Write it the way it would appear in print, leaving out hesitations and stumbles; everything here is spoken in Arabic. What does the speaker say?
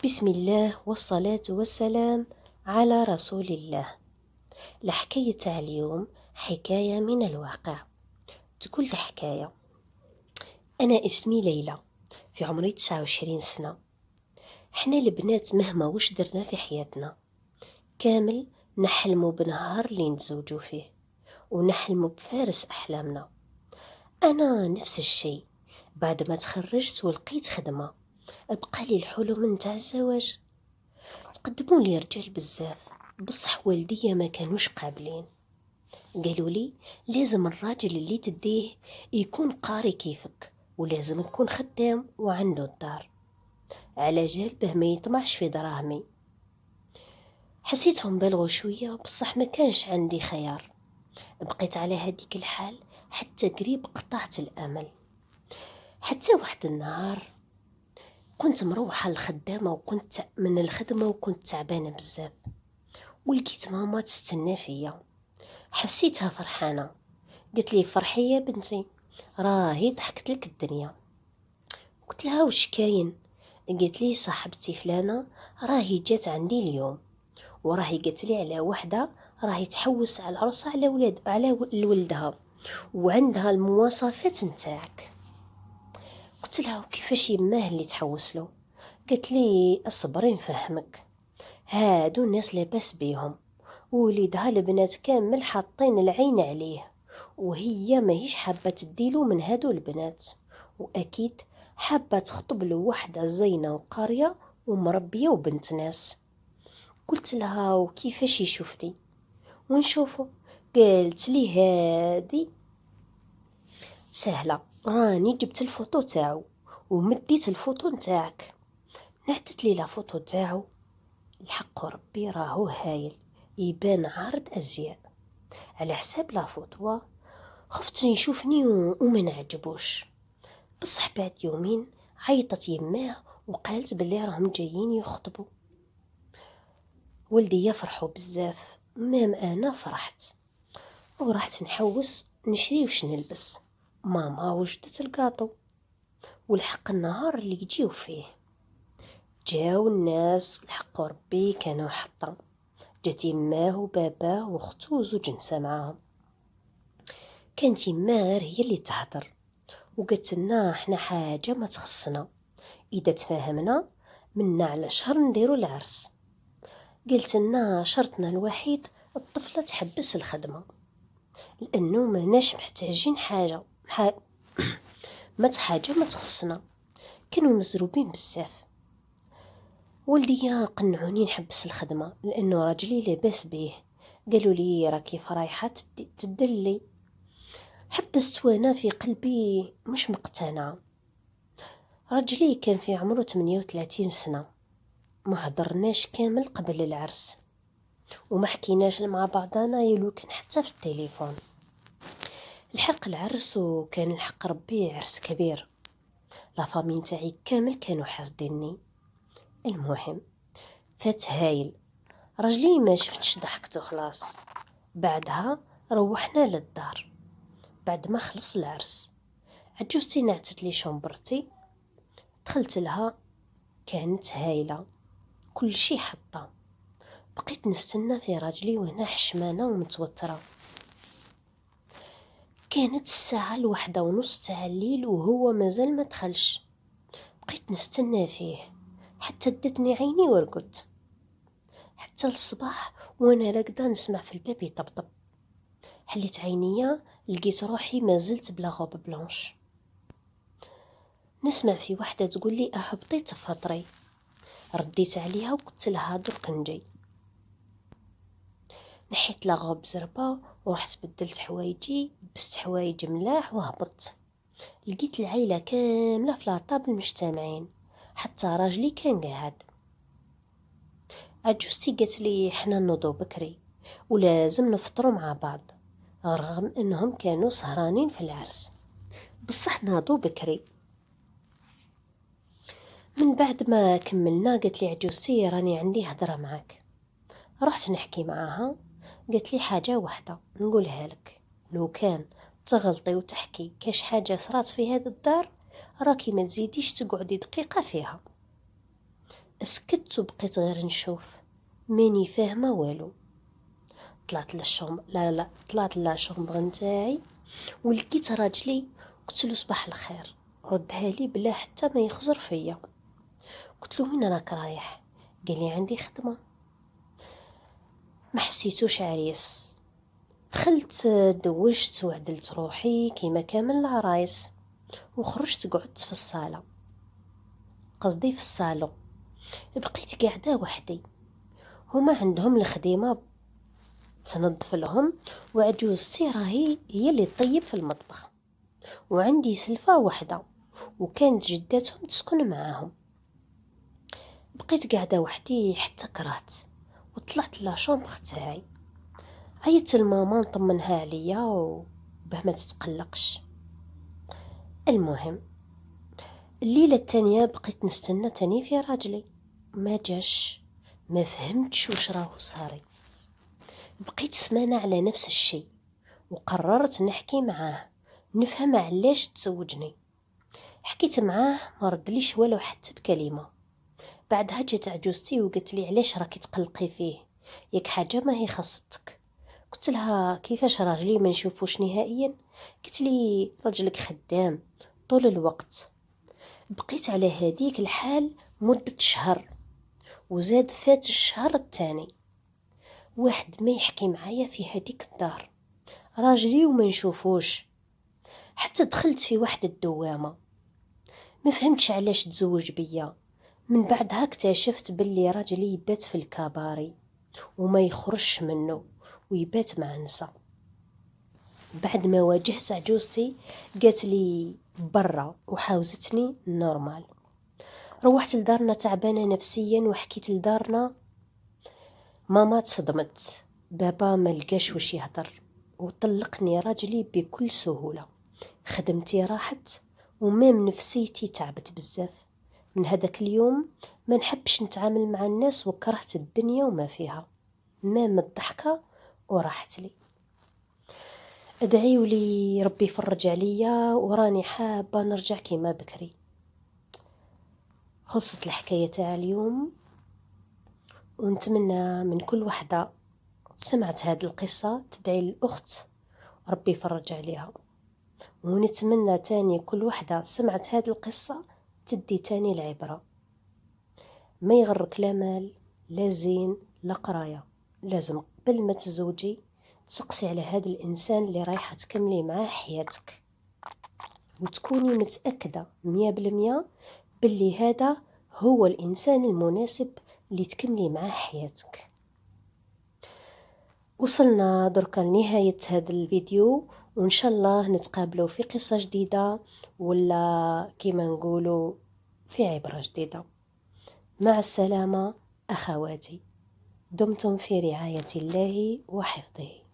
بسم الله والصلاة والسلام على رسول الله. الحكاية تاع اليوم حكاية من الواقع. تقول الحكاية: أنا اسمي ليلى، في عمري 29 سنة. احنا البنات مهما وش درنا في حياتنا كامل نحلموا بنهار اللي نتزوجوا فيه، ونحلموا بفارس أحلامنا. أنا نفس الشيء، بعد ما تخرجت ولقيت خدمة أبقى لي الحلم نتاع الزواج. تقدموا لي رجال بزاف، بصح والديا ما كانوش قابلين. قالوا لي لازم الراجل اللي تديه يكون قاري كيفك، ولازم يكون خدام وعنده الدار، على جالبه ما يطمعش في دراهمي. حسيتهم بلغوا شوية، بصح ما كانش عندي خيار. بقيت على هذيك الحال حتى قريب قطعت الأمل. حتى واحد النهار كنت مروحة الخدامة وكنت من الخدمة وكنت تعبانة بزاف، ولقيت ماما تستنى فيا. حسيتها فرحانة، قلت لي فرحي يا بنتي، راهي ضحكت لك الدنيا. قلت لها وش كاين؟ قالت لي صاحبتي فلانة راهي جات عندي اليوم، وراهي قالت لي على وحدة راهي تحوس على العروسة على ولدها، وعندها المواصفات نتاعك. قلت لها وكيفاش يماه اللي تحوس له؟ قالت لي اصبري نفهمك، هادو الناس لاباس بيهم، وليدها البنات كامل حاطين العين عليه، وهي ماهيش حابة تديله من هادو البنات، وأكيد حابة تخطب له وحدة زينة وقارية ومربية وبنت ناس. قلت لها وكيفاش يشوفني ونشوفه؟ قالت لي هادي سهلة، راني جبت الفوتو تاعو ومديت الفوتو نتاعك. نعتت لي لا فوتو تاعو، الحق ربي راهو هايل، يبان عارض أزياء. على حساب لا فوتوا خفت يشوفني وما نعجبوش. بصح بعد يومين عيطت يماه وقالت بلي راهم جايين يخطبوا. ولدي يفرحوا بزاف، مام انا فرحت ورحت نحوس نشري وش نلبس. ماما وجدت القاطو، والحق النهار اللي يجيو فيه جاو الناس، الحق ربي كانوا حطا. جات يماه وباباه واختو وزوج نسا معاهم. كانت يماه غير هي اللي تهدر، وقالت لنا احنا حاجة ما تخصنا، اذا تفاهمنا منا على شهر نديرو العرس. قلت لنا شرطنا الوحيد الطفلة تحبس الخدمة، لانه ماناش محتاجين حاجة حاجة ما تخصنا. كانوا مزروبين بزاف. ولدي قنعوني نحبس الخدمة لانه راجلي لاباس بيه. قالوا لي راكي رايحة تدلي. حبست وانا في قلبي مش مقتنعة. رجلي كان في عمره 38 سنة، ما هدرناش كامل قبل العرس، وما حكيناش مع بعضنا يلو كان حتى في التليفون. الحق العرس، وكان الحق ربي عرس كبير، لا فامين تاعي كامل كانوا حاسديني. المهم فات هايل، رجلي ما شفتش ضحكته خلاص. بعدها روحنا للدار بعد ما خلص العرس. عجوزتي نعتت لي شومبرتي، دخلت لها، كانت هايلة كل شي حطه. بقيت نستنى في راجلي وانا حشمانة ومتوترة. كانت الساعة 1:30 تاع الليل وهو مازال ما دخلش. بقيت نستنى فيه حتى دتني عيني ورقدت، حتى الصباح وانا راقدة نسمع في الباب يطبطب. حليت عينيا لقيت روحي مازلت بلا غوب بلونش. نسمع في وحدة تقول لي اهبطي تفطري. رديت عليها وقلت لها درك نجي. نحيت لاغوب زربة ورحت بدلت حوايجي، لبست حوايج ملاح وهبطت. لقيت العيلة كاملة في لاطابل مجتمعين، حتى راجلي كان قاعد. عجوزتي قالت لي حنا نوضو بكري ولازم نفطروا مع بعض، رغم انهم كانوا سهرانين في العرس، بصح ناضو بكري. من بعد ما كملنا قالت لي عجوزتي راني عندي هضرة معك. رحت نحكي معاها، قالت لي حاجة واحدة نقولها لك، لو كان تغلطي وتحكي كاش حاجة صرات في هذا الدار راكي ما تزيديش تقعدي دقيقة فيها. اسكت وبقيت غير نشوف، ماني فاهمه والو. طلعت للشوم لا لا طلعت للشومبر نتاعي ولقيت راجلي. قلت له صباح الخير، ردها لي بلا حتى ما يخزر فيا. قلت له وين راك رايح؟ قال لي عندي خدمه. ما حسيتوش عريس. دخلت دوشت وعدلت روحي كيما كامل العرايس، وخرجت قعدت في الصاله، قصدي في الصالون. بقيت قاعده وحدي. هما عندهم الخديمه تنظف لهم، وعجوزتي راهي هي اللي تطيب في المطبخ، وعندي سلفة واحدة وكانت جداتهم تسكن معاهم. بقيت قاعدة وحدي حتى كرهت، وطلعت لاشومبر تاعي. عيطت لماما نطمنها عليا وباه ما تتقلقش. المهم الليلة التانية بقيت نستنى تاني في راجلي، ما جاش. ما فهمتش وش راهو صاري. بقيت سمانة على نفس الشيء، وقررت نحكي معاه نفهم علاش تزوجني. حكيت معاه ما ردليش ولو حتى بكلمة. بعدها جات عجوزتي وقالت لي علاش راكي تقلقي فيه، ياك حاجة ما هي خاصتك. قلت لها كيفاش راجلي ما نشوفوش نهائيا؟ قلت لي راجلك خدام طول الوقت. بقيت على هذيك الحال مدة شهر، وزاد فات الشهر الثاني واحد ما يحكي معايا في هذيك الدار، راجلي وما نشوفوش. حتى دخلت في واحد الدوامة، ما فهمتش علاش تزوج بيا. من بعدها اكتشفت باللي راجلي يبات في الكباري وما يخرجش منه ويبات مع نسا. بعد ما واجهت عجوزتي قالت لي برا وحاوزتني نورمال. روحت لدارنا تعبانة نفسيا وحكيت لدارنا. ماما تصدمت، بابا ما لقاش وش يهدر وطلقني راجلي بكل سهولة. خدمتي راحت ومام نفسيتي تعبت بزاف. من هذاك اليوم ما نحبش نتعامل مع الناس وكرهت الدنيا وما فيها، مام الضحكة وراحت لي. ادعيوا لي ربي يفرج عليا وراني حابة نرجع كيما بكري. خلصت الحكاية تاع اليوم، ونتمنى من كل وحدة سمعت هذه القصة تدعي الأخت ربي يفرج عليها، ونتمنى تاني كل وحدة سمعت هذه القصة تدي تاني العبرة. ما يغرك لا مال لا زين لا قراية، لازم قبل ما تزوجي تسقسي على هذا الإنسان اللي رايحة تكملي معاه حياتك، وتكوني متأكدة 100% باللي هذا هو الإنسان المناسب اللي تكملي معاه حياتك. وصلنا دركا لنهاية هذا الفيديو، وإن شاء الله نتقابلوا في قصة جديدة، ولا كما نقولوا في عبرة جديدة. مع السلامة أخواتي، دمتم في رعاية الله وحفظه.